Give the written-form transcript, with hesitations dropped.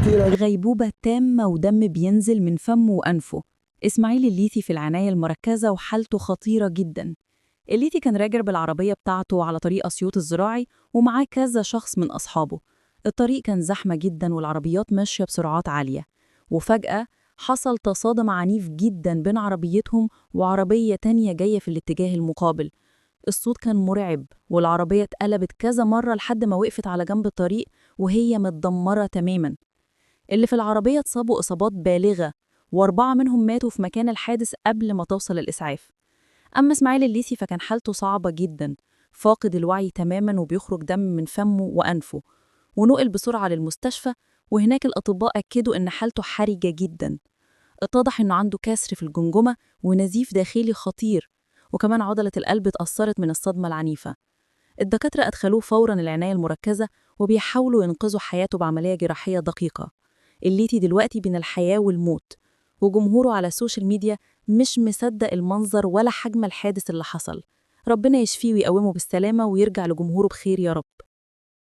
غيبوبة تامة ودم بينزل من فمه وأنفه. إسماعيل الليثي في العناية المركزة وحالته خطيرة جدا. الليثي كان راجع بالعربية بتاعته على طريق أسيوط الزراعي ومعاه كذا شخص من أصحابه. الطريق كان زحمة جدا والعربيات ماشية بسرعات عالية، وفجأة حصل تصادم عنيف جدا بين عربيتهم وعربية تانية جاية في الاتجاه المقابل. الصوت كان مرعب والعربية اتقلبت كذا مرة لحد ما وقفت على جنب الطريق وهي متدمرة تماما. اللي في العربية اتصابوا إصابات بالغة، وأربعة منهم ماتوا في مكان الحادث قبل ما توصل الإسعاف. أما إسماعيل الليثي فكان حالته صعبة جدا، فاقد الوعي تماما وبيخرج دم من فمه وأنفه، ونقل بسرعة للمستشفى، وهناك الأطباء أكدوا إن حالته حرجة جدا. اتضح إنه عنده كسر في الجمجمة ونزيف داخلي خطير، وكمان عضلة القلب اتأثرت من الصدمة العنيفة. الدكاترة أدخلوه فوراً العناية المركزة وبيحاولوا ينقذوا حياته بعملية جراحية دقيقة. الليثي دلوقتي بين الحياة والموت، وجمهوره على السوشيال ميديا مش مصدق المنظر ولا حجم الحادث اللي حصل. ربنا يشفيه ويقومه بالسلامة ويرجع لجمهوره بخير يا رب.